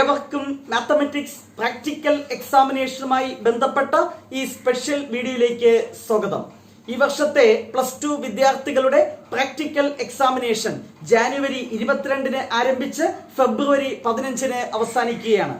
ഏവർക്കും mathematics practical എക്സാമിനേഷനുമായി ബന്ധപ്പെട്ട ഈ സ്പെഷ്യൽ വീഡിയോയിലേക്ക് സ്വാഗതം. ഈ വർഷത്തെ +2 വിദ്യാർത്ഥികളുടെ പ്രാക്ടിക്കൽ എക്സാമിനേഷൻ ജാനുവരി 22-ന് ആരംഭിച്ച് ഫെബ്രുവരി 15-ന് അവസാനിക്കുകയാണ്.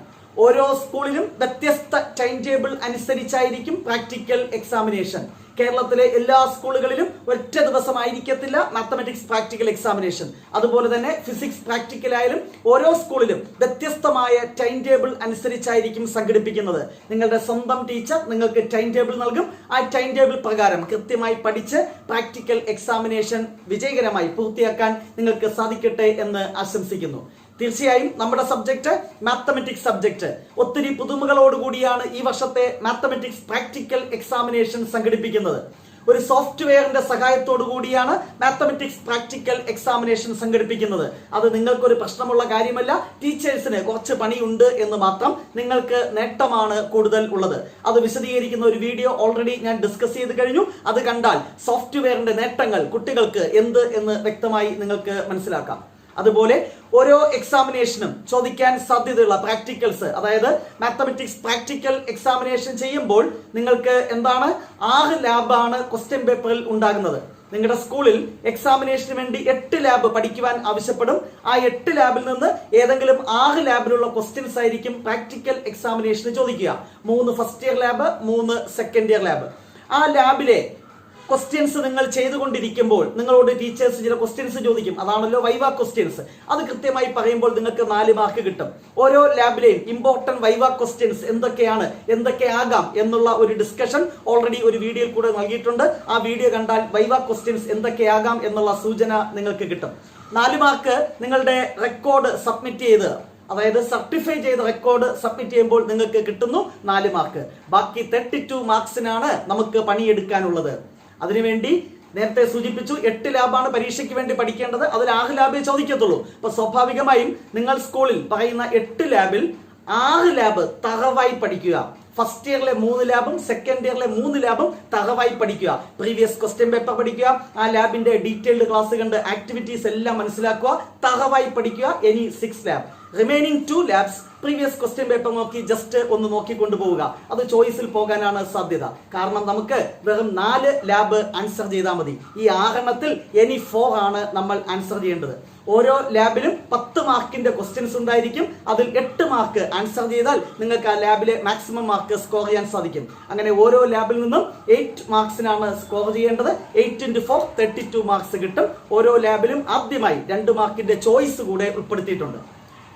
ഓരോ സ്കൂളിലും വ്യത്യസ്ത ടൈം ടേബിൾ അനുസരിച്ചായിരിക്കും പ്രാക്ടിക്കൽ എക്സാമിനേഷൻ. കേരളത്തിലെ എല്ലാ സ്കൂളുകളിലും ഒറ്റ ദിവസമായിരിക്കത്തില്ല മാത്തമാറ്റിക്സ് പ്രാക്ടിക്കൽ എക്സാമിനേഷൻ. അതുപോലെ തന്നെ ഫിസിക്സ് പ്രാക്ടിക്കൽ ആയാലും ഓരോ സ്കൂളിലും വ്യത്യസ്തമായ ടൈം ടേബിൾ അനുസരിച്ചായിരിക്കും സംഘടിപ്പിക്കുന്നത്. നിങ്ങളുടെ സ്വന്തം ടീച്ചർ നിങ്ങൾക്ക് ടൈം ടേബിൾ നൽകും. ആ ടൈം ടേബിൾ പ്രകാരം കൃത്യമായി പഠിച്ച് പ്രാക്ടിക്കൽ എക്സാമിനേഷൻ വിജയകരമായി പൂർത്തിയാക്കാൻ നിങ്ങൾക്ക് സാധിക്കട്ടെ എന്ന് ആശംസിക്കുന്നു. തീർച്ചയായും നമ്മുടെ സബ്ജക്ട് മാത്തമാറ്റിക്സ് സബ്ജക്ട് ഒത്തിരി പുതുമകളോടുകൂടിയാണ് ഈ വർഷത്തെ മാത്തമാറ്റിക്സ് പ്രാക്ടിക്കൽ എക്സാമിനേഷൻ സംഘടിപ്പിക്കുന്നത്. ഒരു സോഫ്റ്റ്വെയറിന്റെ സഹായത്തോടു കൂടിയാണ് മാത്തമാറ്റിക്സ് പ്രാക്ടിക്കൽ എക്സാമിനേഷൻ സംഘടിപ്പിക്കുന്നത്. അത് നിങ്ങൾക്കൊരു പ്രശ്നമുള്ള കാര്യമല്ല. ടീച്ചേഴ്സിന് കുറച്ച് പണിയുണ്ട് എന്ന് മാത്രം. നിങ്ങൾക്ക് നേട്ടമാണ് കൂടുതൽ ഉള്ളത്. അത് വിശദീകരിക്കുന്ന ഒരു വീഡിയോ ഓൾറെഡി ഞാൻ ഡിസ്കസ് ചെയ്ത് കഴിഞ്ഞു. അത് കണ്ടാൽ സോഫ്റ്റ്വെയറിന്റെ നേട്ടങ്ങൾ കുട്ടികൾക്ക് എന്ത് എന്ന് വ്യക്തമായി നിങ്ങൾക്ക് മനസ്സിലാക്കാം. അതുപോലെ ഓരോ എക്സാമിനേഷനും ചോദിക്കാൻ സാധ്യതയുള്ള പ്രാക്ടിക്കൽസ്, അതായത് മാത്തമാറ്റിക്സ് പ്രാക്ടിക്കൽ എക്സാമിനേഷൻ ചെയ്യുമ്പോൾ നിങ്ങൾക്ക് എന്താണ് 6 ലാബാണ് ക്വസ്റ്റ്യൻ പേപ്പറിൽ ഉണ്ടാകുന്നത്. നിങ്ങളുടെ സ്കൂളിൽ എക്സാമിനേഷന് വേണ്ടി 8 ലാബ് പഠിക്കുവാൻ ആവശ്യപ്പെടും. ആ 8 ലാബിൽ നിന്ന് ഏതെങ്കിലും 6 ലാബിലുള്ള ക്വസ്റ്റ്യൻസ് ആയിരിക്കും പ്രാക്ടിക്കൽ എക്സാമിനേഷന് ചോദിക്കുക. 3 first year lab, 3 second year lab. ആ ലാബിലെ ക്വസ്റ്റ്യൻസ് നിങ്ങൾ ചെയ്തുകൊണ്ടിരിക്കുമ്പോൾ നിങ്ങളോട് ടീച്ചേഴ്സ് ചില ക്വസ്റ്റ്യൻസ് ചോദിക്കും. അതാണല്ലോ വൈവ ക്വസ്റ്റ്യൻസ്. അത് കൃത്യമായി പറയുമ്പോൾ നിങ്ങൾക്ക് 4 മാർക്ക് കിട്ടും. ഓരോ ലാബിലെയും ഇമ്പോർട്ടന്റ് വൈവ ക്വസ്റ്റ്യൻസ് എന്തൊക്കെയാണ്, എന്തൊക്കെയാകാം എന്നുള്ള ഒരു ഡിസ്കഷൻ ഓൾറെഡി ഒരു വീഡിയോയിൽ കൂടെ നൽകിയിട്ടുണ്ട്. ആ വീഡിയോ കണ്ടാൽ വൈവ ക്വസ്റ്റ്യൻസ് എന്തൊക്കെയാകാം എന്നുള്ള സൂചന നിങ്ങൾക്ക് കിട്ടും. 4 മാർക്ക് നിങ്ങളുടെ റെക്കോർഡ് സബ്മിറ്റ് ചെയ്ത്, അതായത് സർട്ടിഫൈ ചെയ്ത റെക്കോർഡ് സബ്മിറ്റ് ചെയ്യുമ്പോൾ നിങ്ങൾക്ക് കിട്ടുന്നു 4 മാർക്ക്. ബാക്കി 32 മാർക്സിനാണ് നമുക്ക് പണിയെടുക്കാനുള്ളത്. അതിനുവേണ്ടി നേരത്തെ സൂചിപ്പിച്ചു 8 ലാബാണ് പരീക്ഷയ്ക്ക് വേണ്ടി പഠിക്കേണ്ടത്. അതിൽ 6 ലാബേ ചോദിക്കത്തുള്ളൂ. അപ്പൊ സ്വാഭാവികമായും നിങ്ങൾ സ്കൂളിൽ പറയുന്ന 8 ലാബിൽ 6 ലാബ് തറവായി പഠിക്കുക. ഫസ്റ്റ് ഇയറിലെ 3 ലാബും സെക്കൻഡ് ഇയറിലെ 3 ലാബും തറവായി പഠിക്കുക. പ്രീവിയസ് ക്വസ്റ്റ്യൻ പേപ്പർ പഠിക്കുക. ആ ലാബിന്റെ ഡീറ്റെയിൽഡ് ക്ലാസ് കണ്ട് ആക്ടിവിറ്റീസ് എല്ലാം മനസ്സിലാക്കുക. തറവായി പഠിക്കുക. ഇനി 6 lab, remaining 2 labs previous question paper നോക്കി ജസ്റ്റ് ഒന്ന് നോക്കിക്കൊണ്ടു പോവുക. അത് ചോയ്സിൽ പോകാനാണ് സാധ്യത. കാരണം നമുക്ക് വെറും 4 ലാബ് ആൻസർ ചെയ്താൽ മതി. ഈ 6 എണ്ണത്തിൽ ഇനി 4 ആണ് നമ്മൾ ആൻസർ ചെയ്യേണ്ടത്. ഓരോ ലാബിലും 10 മാർക്കിന്റെ ക്വസ്റ്റ്യൻസ് ഉണ്ടായിരിക്കും. അതിൽ 8 മാർക്ക് ആൻസർ ചെയ്താൽ നിങ്ങൾക്ക് ആ ലാബിലെ മാക്സിമം മാർക്ക് സ്കോർ ചെയ്യാൻ സാധിക്കും. അങ്ങനെ ഓരോ ലാബിൽ നിന്നും 8 മാർക്സിനാണ് സ്കോർ ചെയ്യേണ്ടത്. 8 × 4 32 മാർക്സ് കിട്ടും. ഓരോ ലാബിലും ആദ്യമായി 2 മാർക്കിന്റെ ചോയ്സ് കൂടെ ഉൾപ്പെടുത്തിയിട്ടുണ്ട്.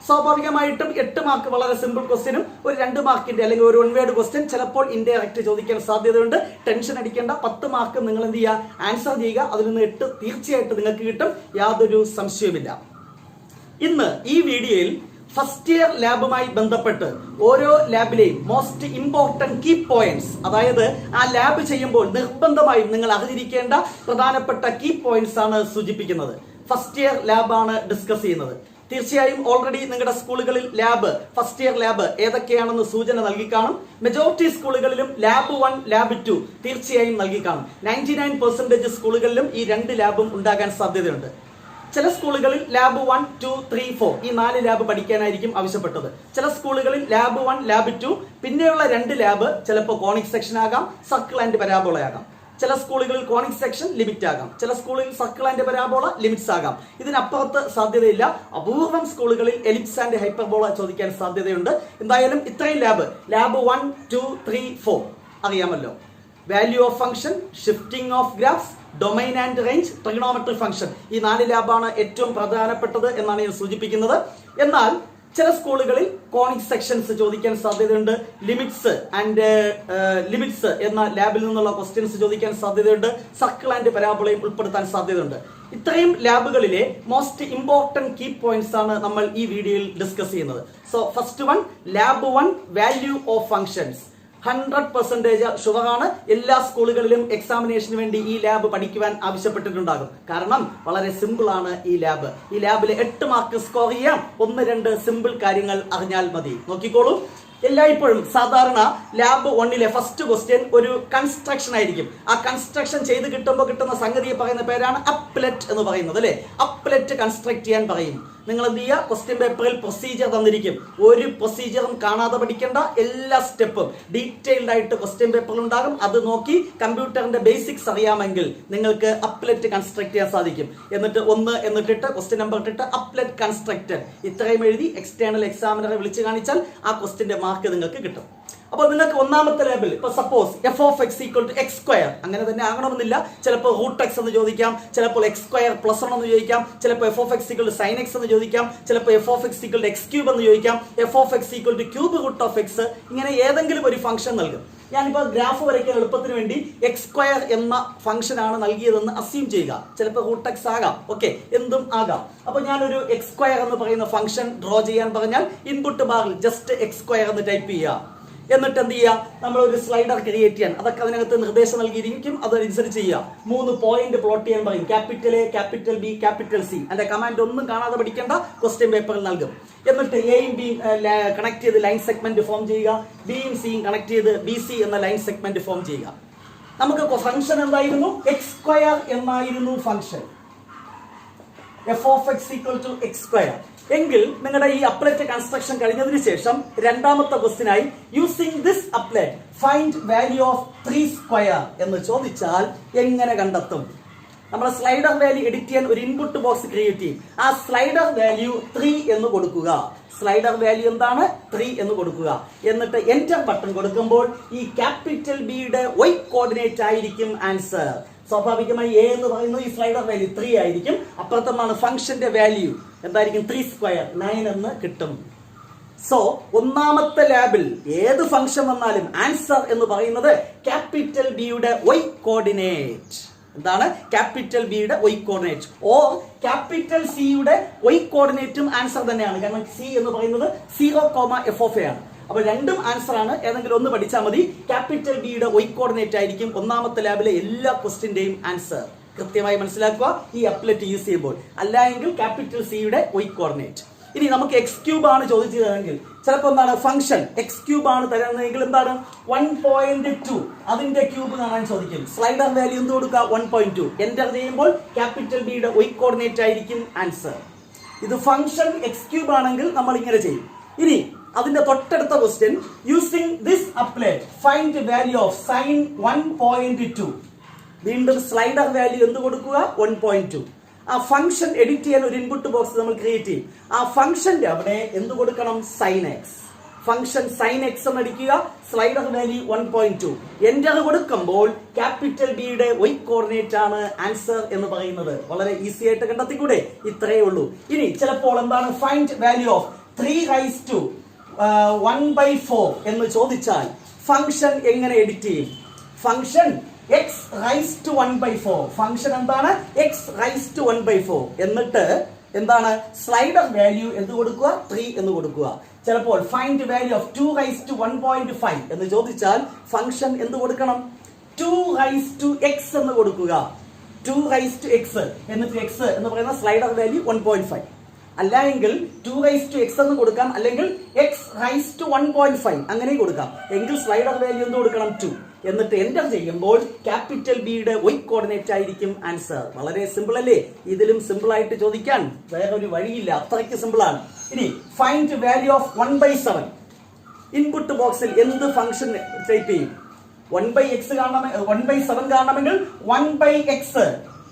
സ്വാഭാവികമായിട്ടും 8 മാർക്ക് വളരെ സിമ്പിൾ ക്വസ്റ്റ്യനും ഒരു 2 മാർക്കിന്റെ അല്ലെങ്കിൽ ഒരു 1 വേർഡ് ക്വസ്റ്റ്യൻ ചിലപ്പോൾ ഇൻഡയറക്റ്റ് ചോദിക്കാൻ സാധ്യതയുണ്ട്. ടെൻഷൻ അടിക്കേണ്ട. 10 മാർക്ക് നിങ്ങൾ എന്ത് ചെയ്യുക, ആൻസർ ചെയ്യുക. അതിൽ നിന്ന് 8 തീർച്ചയായിട്ടും നിങ്ങൾക്ക് കിട്ടും. യാതൊരു സംശയവുമില്ല. ഇന്ന് ഈ വീഡിയോയിൽ ഫസ്റ്റ് ഇയർ ലാബുമായി ബന്ധപ്പെട്ട് ഓരോ ലാബിലെയും മോസ്റ്റ് ഇമ്പോർട്ടന്റ് കീ പോയിന്റ്സ്, അതായത് ആ ലാബ് ചെയ്യുമ്പോൾ നിർബന്ധമായും നിങ്ങൾ അറിഞ്ഞിരിക്കേണ്ട പ്രധാനപ്പെട്ട കീ പോയിന്റ്സ് ആണ് സൂചിപ്പിക്കുന്നത്. ഫസ്റ്റ് ഇയർ ലാബാണ് ഡിസ്കസ് ചെയ്യുന്നത്. തീർച്ചയായും ഓൾറെഡി നിങ്ങളുടെ സ്കൂളുകളിൽ ലാബ്, ഫസ്റ്റ് ഇയർ ലാബ് ഏതൊക്കെയാണെന്ന് സൂചന നൽകി കാണും. മെജോറിറ്റി സ്കൂളുകളിലും ലാബ് 1, ലാബ് 2 തീർച്ചയായും നൽകി കാണും. 99% സ്കൂളുകളിലും ഈ 2 ലാബും ഉണ്ടാകാൻ സാധ്യതയുണ്ട്. ചില സ്കൂളുകളിൽ ലാബ് 1, 2, 3, 4 ഈ 4 ലാബ് പഠിക്കാനായിരിക്കും ആവശ്യപ്പെട്ടത്. ചില സ്കൂളുകളിൽ ലാബ് 1, ലാബ് 2 പിന്നെയുള്ള 2 ലാബ് ചിലപ്പോൾ കോണിക് സെക്ഷൻ ആകാം, സർക്കിൾ ആൻഡ് പരാബോള ആകാം. ചില സ്കൂളുകളിൽ കോണിക് സെക്ഷൻ ലിമിറ്റ് ആകാം. ചില സ്കൂളുകളിൽ സർക്കിൾ ആൻഡ് പരാബോള ലിമിറ്റ്സ് ആകാം. ഇതിനപ്പുറത്ത് സാധ്യതയില്ല. അപൂർവം സ്കൂളുകളിൽ എലിപ്സ് ആൻഡ് ഹൈപ്പർബോള ചോദിക്കാൻ സാധ്യതയുണ്ട്. എന്തായാലും ഇത്രയും ലാബ് 1, 2, 3, 4 അറിയാമല്ലോ. Value of function, shifting of graphs, domain and range, trigonometry function, ഈ 4 ലാബാണ് ഏറ്റവും പ്രധാനപ്പെട്ടത് എന്നാണ് ഞാൻ സൂചിപ്പിക്കുന്നത്. എന്നാൽ ചില സ്കൂളുകളിൽ കോണിക് സെക്ഷൻസ് ചോദിക്കാൻ സാധ്യതയുണ്ട്. ലിമിറ്റ്സ് എന്ന ലാബിൽ നിന്നുള്ള ക്വസ്റ്റ്യൻസ് ചോദിക്കാൻ സാധ്യതയുണ്ട്. സർക്കിൾ ആൻഡ് പരാബോളയും ഉൾപ്പെടുത്താൻ സാധ്യതയുണ്ട്. ഇത്രയും ലാബുകളിലെ മോസ്റ്റ് ഇമ്പോർട്ടന്റ് കീ പോയിന്റ്സ് ആണ് നമ്മൾ ഈ വീഡിയോയിൽ ഡിസ്കസ് ചെയ്യുന്നത്. So first one, lab 1 value of functions. 100% ഷുവറാണ്. എല്ലാ സ്കൂളുകളിലും എക്സാമിനേഷന് വേണ്ടി ഈ ലാബ് പഠിക്കുവാൻ ആവശ്യപ്പെട്ടിട്ടുണ്ടാകും. കാരണം വളരെ സിമ്പിൾ ആണ് ഈ ലാബ്. ഈ ലാബിൽ 8 മാർക്ക് സ്കോർ ചെയ്യാം. 1-2 സിമ്പിൾ കാര്യങ്ങൾ അറിഞ്ഞാൽ മതി. നോക്കിക്കോളൂ. എല്ലായ്പ്പോഴും സാധാരണ ലാബ് 1-ലെ ഫസ്റ്റ് ക്വസ്റ്റ്യൻ ഒരു കൺസ്ട്രക്ഷൻ ആയിരിക്കും. ആ കൺസ്ട്രക്ഷൻ ചെയ്ത് കിട്ടുമ്പോൾ കിട്ടുന്ന സംഗതിയെ പറയുന്ന പേരാണ് അപ്ലെറ്റ് എന്ന് പറയുന്നത് അല്ലെ. അപ്ലെറ്റ് കൺസ്ട്രക്ട് ചെയ്യാൻ പറയും. നിങ്ങൾ എന്ത് ചെയ്യുക, ക്വസ്റ്റ്യൻ പേപ്പറിൽ പ്രൊസീജിയർ തന്നിരിക്കും. ഒരു പ്രൊസീജിയറും കാണാതെ പഠിക്കേണ്ട, എല്ലാ സ്റ്റെപ്പും ഡീറ്റെയിൽഡ് ആയിട്ട് ക്വസ്റ്റ്യൻ പേപ്പറിൽ ഉണ്ടാകും. അത് നോക്കി കമ്പ്യൂട്ടറിന്റെ ബേസിക്സ് അറിയാമെങ്കിൽ നിങ്ങൾക്ക് അപ്ലെറ്റ് കൺസ്ട്രക്ട് ചെയ്യാൻ സാധിക്കും. എന്നിട്ട് 1 എന്നിട്ടിട്ട് ക്വസ്റ്റ്യൻ നമ്പർ ഇട്ടിട്ട് അപ്ലെറ്റ് കൺസ്ട്രക്റ്റഡ് ഇത്രയും എഴുതി എക്സ്റ്റേണൽ എക്സാമിനറെ വിളിച്ചു കാണിച്ചാൽ ആ ക്വസ്റ്റ്യന്റെ മാർക്ക് നിങ്ങൾക്ക് കിട്ടും. അപ്പോൾ നിങ്ങൾക്ക് ഒന്നാമത്തെ ലേബിൾ ഇപ്പൊ suppose f of x equal to x square, അങ്ങനെ തന്നെ ആകണമെന്നില്ല. ചിലപ്പോൾ റൂട്ട് എക്സ് എന്ന് ചോദിക്കാം, ചിലപ്പോൾ എക്സ് സ്ക്വയർ പ്ലസ് 1 എന്ന് ചോദിക്കാം, ചിലപ്പോൾ f of x equal to sine x എന്ന് ചോദിക്കാം, ചിലപ്പോൾ f of x equal to x cube എന്ന് ചോദിക്കാം, f of x equal to cube root of x, ഇങ്ങനെ ഏതെങ്കിലും ഒരു ഫംഗ്ഷൻ നൽകും. ഞാനിപ്പോൾ ഗ്രാഫ് വരയ്ക്കാൻ എളുപ്പത്തിന് വേണ്ടി എക്സ് സ്ക്വയർ എന്ന ഫംഗ്ഷൻ ആണ് നൽകിയതെന്ന് അസ്യൂം ചെയ്യുക. ചിലപ്പോൾ റൂട്ട് എക്സ് ആകാം, ഓക്കെ, എന്തും ആകാം. അപ്പോൾ ഞാനൊരു എക്സ് സ്ക്വയർ എന്ന് പറയുന്ന ഫംഗ്ഷൻ ഡ്രോ ചെയ്യാൻ പറഞ്ഞാൽ ഇൻപുട്ട് ബാറിൽ ജസ്റ്റ് എക്സ് സ്ക്വയർ എന്ന് ടൈപ്പ് ചെയ്യുക. എന്നിട്ട് എന്ത് ചെയ്യുക, നമ്മൾ ഒരു സ്ലൈഡർ ക്രിയേറ്റ് ചെയ്യാൻ, അതൊക്കെ അതിനകത്ത് നിർദ്ദേശം നൽകിയിരിക്കും, അതനുസരിച്ച് ചെയ്യുക. 3 പോയിന്റ് പ്ലോട്ട് ചെയ്യാൻ പറയും. Capital A, capital B, capital C. അതിന്റെ കമാൻഡ് ഒന്നും കാണാതെ പഠിക്കേണ്ട, ക്വസ്റ്റ്യൻ പേപ്പറിൽ നൽകും. എന്നിട്ട് എയും ബിയും കണക്ട് ചെയ്ത് ലൈൻ സെഗ്മെന്റ് ഫോം ചെയ്യുക, ബിയും സിയും കണക്ട് ചെയ്ത് ബി സി എന്ന ലൈൻ സെഗ്മെന്റ് ഫോം ചെയ്യുക. നമുക്ക് ഫംഗ്ഷൻ എന്തായിരുന്നു, എക്സ് സ്ക്വയർ എന്നായിരുന്നു function. F of x equal to x square. എങ്കിൽ നിങ്ങളുടെ ഈ അപ്ലെറ്റ് കൺസ്ട്രക്ഷൻ കഴിഞ്ഞതിന് ശേഷം രണ്ടാമത്തെ ക്വസ്റ്റിനായി using this applet find value of 3 square എന്ന് ചോദിച്ചാൽ എങ്ങനെ കണ്ടെത്തും? നമ്മുടെ സ്ലൈഡർ വാല്യൂ എഡിറ്റ് ചെയ്യാൻ ഒരു ഇൻപുട്ട് ബോക്സ് ക്രിയേറ്റ് ചെയ്യും. ആ സ്ലൈഡർ വാല്യൂ 3 എന്ന് കൊടുക്കുക. സ്ലൈഡർ വാല്യൂ എന്താണ്, 3 എന്ന് കൊടുക്കുക. എന്നിട്ട് എന്റർ ബട്ടൺ കൊടുക്കുമ്പോൾ ഈ ക്യാപിറ്റൽ ബിയുടെ y കോർഡിനേറ്റ് ആയിരിക്കും ആൻസർ. സ്വാഭാവികമായി എ എന്ന് പറയുന്നത് ഈ സ്ലൈഡർ വാല്യൂ 3 ആയിരിക്കും. അപ്പുറത്താണ് ഫംഗ്ഷന്റെ വാല്യൂ എന്തായിരിക്കും, 3 സ്ക്വയർ 9 എന്ന് കിട്ടും. സോ ഒന്നാമത്തെ ലാബിൽ ഏത് ഫംഗ്ഷൻ വന്നാലും ആൻസർ എന്ന് പറയുന്നത് ക്യാപിറ്റൽ ബിയുടെ y കോർഡിനേറ്റ്. എന്താണ് ക്യാപിറ്റൽ ബിയുടെ y കോർഡിനേറ്റ് ഓർ ക്യാപിറ്റൽ സിയുടെ y കോർഡിനേറ്റും ആൻസർ തന്നെയാണ്. കാരണം സി എന്ന് പറയുന്നത് 0, f of a ആണ്. അപ്പൊ രണ്ടും ആൻസർ ആണ്. ഏതെങ്കിലും ഒന്ന് പഠിച്ചാൽ മതി. ക്യാപിറ്റൽ ബിയുടെ y കോർഡിനേറ്റ് ആയിരിക്കും ഒന്നാമത്തെ ലാബിലെ എല്ലാ ക്വസ്റ്റിന്റെയും ആൻസർ. കൃത്യമായി മനസ്സിലാക്കുക ഈ അപ്ലെറ്റ് യൂസ് ചെയ്യുമ്പോൾ. അല്ല എങ്കിൽ ക്യാപിറ്റൽ സിയുടെ y കോർഡിനേറ്റ്. ഇനി നമുക്ക് എക്സ് ക്യൂബ് ആണ് ചോദിച്ചതെങ്കിൽ ചിലപ്പോൾ എന്താണ് ഫംഗ്ഷൻ എക്സ് ക്യൂബ് ആണ് തരുന്നതെങ്കിൽ എന്താണ് 1.2 അതിന്റെ ക്യൂബ് കാണാൻ ചോദിക്കും. സ്ലൈഡർ വാല്യൂ എന്ത് കൊടുക്കുക, 1.2. എന്റർ ചെയ്യുമ്പോൾ ക്യാപിറ്റൽ ബിയുടെ y കോർഡിനേറ്റ് ആയിരിക്കും ആൻസർ. ഇത് ഫംഗ്ഷൻ എക്സ് ക്യൂബ് ആണെങ്കിൽ നമ്മൾ ഇങ്ങനെ ചെയ്യും. ഇനി അതിന്റെ തൊട്ടടുത്ത question using this applet find value of sign 1.2. വീണ്ടും സ്ലൈഡർ വാല്യൂ എന്ത് കൊടുക്കുക, 1.2. ആ ഫംഗ്ഷൻ എഡിറ്റ് ചെയ്യാൻ ഒരു ഇൻപുട്ട് ബോക്സ് നമ്മൾ ക്രിയേറ്റ് ചെയ്യും. ആ ഫംഗ്ഷന്റെ അവിടെ എന്ത് കൊടുക്കണം, sine x. Function sine x എന്ന് അടിക്കുക, സ്ലൈഡർ വാല്യൂ 1.2. എന്റർ കൊടുക്കുമ്പോൾ ക്യാപിറ്റൽ ബിയുടെ y കോർഡിനേറ്റ് ആണ് ആൻസർ എന്ന് പറയുന്നത്. വളരെ ഈസി ആയിട്ട് കണ്ടെത്തിക്കൂടെ? ഇത്രയേ ഉള്ളൂ. ഇനി ചിലപ്പോൾ എന്താണ് ഫൈൻഡ് വാല്യൂ ഓഫ് 3/1/4 എന്ന് ചോദിച്ചാൽ ഫംഗ്ഷൻ എങ്ങനെ എഡിറ്റ് ചെയ്യും? Function x⁻⁴. ഫംഗ്ഷൻ എന്താണ്, x⁻⁴. എന്നിട്ട് എന്താണ് സ്ലൈഡർ വാല്യൂ എന്ത് കൊടുക്കുക, 3 എന്ന് കൊടുക്കുക. ചിലപ്പോൾ ഫൈൻഡ് വാല്യൂ ഓഫ് 2/1.5 എന്ന് ചോദിച്ചാൽ ഫംഗ്ഷൻ എന്ത് കൊടുക്കണം, 2x എന്ന് കൊടുക്കുക. 2x എന്നിട്ട് x എന്ന് പറയുന്ന സ്ലൈഡർ വാല്യൂ 1.5. അല്ല എങ്കിൽ 2x എന്ന് കൊടുക്കാം, അല്ലെങ്കിൽ x⁻1.5 അങ്ങനെ കൊടുക്കാം. എങ്കിൽ സ്ലൈഡർ വാല്യൂ എന്ത് കൊടുക്കണം, 2. എന്നിട്ട് എന്റർ ചെയ്യുമ്പോൾ ക്യാപിറ്റൽ ബിയുടെ y കോർഡിനേറ്റ് ആയിരിക്കും ആൻസർ. വളരെ സിമ്പിൾ അല്ലേ? ഇതിലും സിമ്പിൾ ആയിട്ട് ചോദിക്കാൻ വേറൊരു വഴിയില്ല, അത്രയ്ക്ക് സിമ്പിൾ ആണ്. ഇനി ഫൈൻഡ് വാല്യൂ ഓഫ് 1/7. ഇൻപുട്ട് ബോക്സിൽ എന്ത് ഫംഗ്ഷൻ ടൈപ്പ് ചെയ്യും? 1/7 കാണണമെങ്കിൽ 1/x.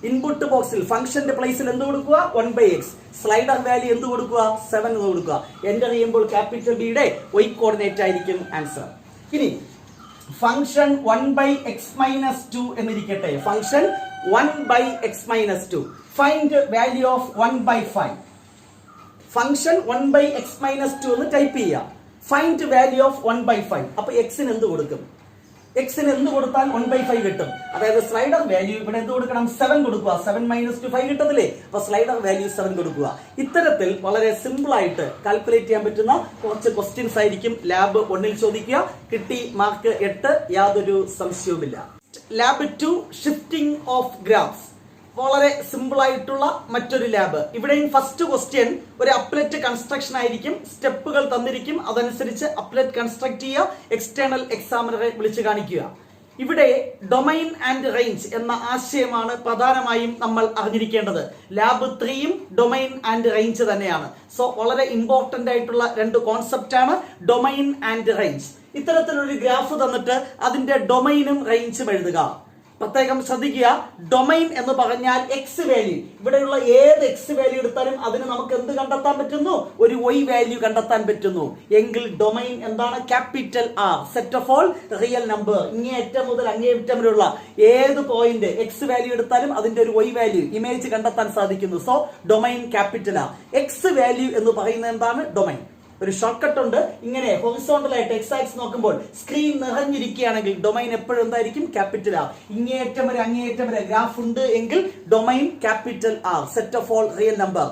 ഇൻപുട്ട് ബോക്സിൽ ഫംഗ്ഷന്റെ പ്ലേസിൽ എന്ത് കൊടുക്കുക, 1/x. സ്ലൈഡർ വാല്യൂ എന്ത് കൊടുക്കുക, 7 എന്ന് കൊടുക്കുക. എന്റർ ചെയ്യുമ്പോൾ ക്യാപിറ്റൽ ബിയുടെ y കോർഡിനേറ്റ് ആയിരിക്കും ആൻസർ. ഇനി ഫംഗ്ഷൻ 1/x-2 എന്നിരിക്കട്ടെ. Function 1/x-2. Find value of 1/5. Function 1/x-2 എന്ന് ടൈപ്പ് ചെയ്യുക. Find value of 1/5. അപ്പൊ എക്സിന് എന്ത് കൊടുക്കും? എക്സിന് എന്ത് കൊടുത്താൽ 1/5 കിട്ടും. അതായത് സ്ലൈഡർ വാല്യൂ ഇവിടെ എന്ത് കൊടുക്കണം, 7 കൊടുക്കുക. 7 - 2 5 കിട്ടത്തില്ലേ? അപ്പൊ സ്ലൈഡർ വാല്യൂ 7 കൊടുക്കുക. ഇത്തരത്തിൽ വളരെ സിമ്പിൾ ആയിട്ട് കാൽക്കുലേറ്റ് ചെയ്യാൻ പറ്റുന്ന കുറച്ച് ക്വസ്റ്റ്യൻസ് ആയിരിക്കും ലാബ് 1-ൽ ചോദിക്കുക. കിട്ടി മാർക്ക് 8, യാതൊരു സംശയവുമില്ല. Lab 2 shifting of graphs. വളരെ സിമ്പിൾ ആയിട്ടുള്ള മറ്റൊരു ലാബ്. ഇവിടെയും ഫസ്റ്റ് ക്വസ്റ്റ്യൻ ഒരു അപ്ലെറ്റ് കൺസ്ട്രക്ഷൻ ആയിരിക്കും. സ്റ്റെപ്പുകൾ തന്നിരിക്കും, അതനുസരിച്ച് അപ്ലെറ്റ് കൺസ്ട്രക്ട് ചെയ്യുക, എക്സ്റ്റേണൽ എക്സാമിനറെ വിളിച്ചു കാണിക്കുക. ഇവിടെ ഡൊമൈൻ ആൻഡ് റേഞ്ച് എന്ന ആശയമാണ് പ്രധാനമായും നമ്മൾ അറിഞ്ഞിരിക്കേണ്ടത്. ലാബ് 3യും ഡൊമൈൻ ആൻഡ് റേഞ്ച് തന്നെയാണ്. സോ വളരെ ഇമ്പോർട്ടന്റ് ആയിട്ടുള്ള രണ്ട് കോൺസെപ്റ്റ് ആണ് ഡൊമൈൻ ആൻഡ് റേഞ്ച്. ഇത്തരത്തിലൊരു ഗ്രാഫ് തന്നിട്ട് അതിന്റെ ഡൊമൈനും റേഞ്ചും എഴുതുക. പ്രത്യേകം ശ്രദ്ധിക്കുക, ഡൊമൈൻ എന്ന് പറഞ്ഞാൽ എക്സ് വാല്യൂ. ഇവിടെയുള്ള ഏത് എക്സ് വാല്യൂ എടുത്താലും അതിന് നമുക്ക് എന്ത് കണ്ടെത്താൻ പറ്റുന്നു? ഒരു വൈ വാല്യൂ കണ്ടെത്താൻ പറ്റുന്നു. എങ്കിൽ ഡൊമൈൻ എന്താണ്? Capital R, set of all real number. ഇങ്ങേയറ്റം മുതൽ അങ്ങേയറ്റം വരെയുള്ള ഏത് പോയിന്റ് എക്സ് വാല്യൂ എടുത്താലും അതിന്റെ ഒരു വൈ വാല്യൂ ഇമേജ് കണ്ടെത്താൻ സാധിക്കുന്നു. So domain capital R. X value എന്ന് പറയുന്നത് എന്താണ്? ഡൊമൈൻ. ഒരു ഷോർട്ട് കട്ട് ഉണ്ട്. ഇങ്ങനെ ഹൊറിസോണ്ടൽ ആയിട്ട് എക്സ് ആക്സിസ് നോക്കുമ്പോൾ സ്ക്രീൻ നിറഞ്ഞിരിക്കുകയാണെങ്കിൽ ഡൊമൈൻ എപ്പോഴും എന്തായിരിക്കും? Capital R. ഇങ്ങേയറ്റം വരെ അങ്ങേയറ്റം വരെ ഗ്രാഫ് ഉണ്ട് എങ്കിൽ domain capital R, set of all real number.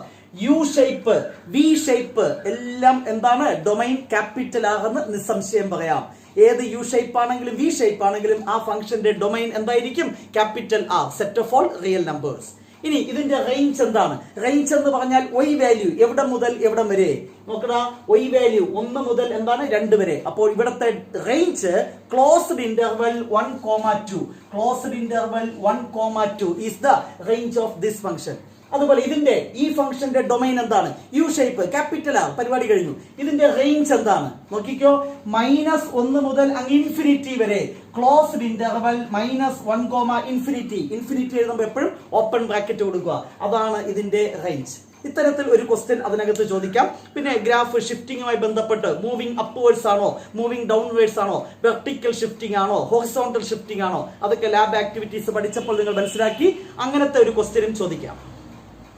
U shape, V shape എല്ലാം എന്താണ്? ഡൊമൈൻ ക്യാപിറ്റൽ ആർ എന്ന് നിസ്സംശയം പറയാം. ഏത് യു ഷേപ്പ് ആണെങ്കിലും വി ഷേപ്പ് ആണെങ്കിലും ആ ഫംഗ്ഷന്റെ ഡൊമൈൻ എന്തായിരിക്കും? Capital R, set of all real numbers. ഇനി ഇതിന്റെ റേഞ്ച് എന്താണ്? റേഞ്ച് എന്ന് പറഞ്ഞാൽ വൈ വാല്യൂ എവിടെ മുതൽ എവിടം വരെ നോക്കടാ. വൈ വാല്യൂ 1 മുതൽ എന്താണ്? 2 വരെ. അപ്പോൾ ഇവിടത്തെ range closed interval 1,2. Closed interval 1,2 is the range of this function. അതുപോലെ ഇതിന്റെ ഈ ഫംഗ്ഷന്റെ ഡൊമൈൻ എന്താണ്? U shape, capital R. പരിപാടി കഴിഞ്ഞു. ഇതിന്റെ റേഞ്ച് എന്താണ്? നോക്കിക്കോ, -1 മുതൽ ഇൻഫിനിറ്റി വരെ. Closed interval -1, infinity. ഇൻഫിനിറ്റി എഴുതുമ്പോൾ എപ്പോഴും ഓപ്പൺ ബ്രാക്കറ്റ് കൊടുക്കുക. അതാണ് ഇതിന്റെ റേഞ്ച്. ഇത്തരത്തിൽ ഒരു ക്വസ്റ്റ്യൻ അതിനകത്ത് ചോദിക്കാം. പിന്നെ ഗ്രാഫ് ഷിഫ്റ്റിംഗുമായി ബന്ധപ്പെട്ട് മൂവിംഗ് അപ്വേർഡ്സ് ആണോ, മൂവിംഗ് ഡൗൺവേർഡ്സ് ആണോ, വെർട്ടിക്കൽ ഷിഫ്റ്റിംഗ് ആണോ, ഹൊറിസോണ്ടൽ ഷിഫ്റ്റിംഗ് ആണോ, അതൊക്കെ ലാബ് ആക്ടിവിറ്റീസ് പഠിച്ചപ്പോൾ നിങ്ങൾ മനസ്സിലാക്കി. അങ്ങനത്തെ ഒരു ക്വസ്റ്റ്യനും ചോദിക്കാം.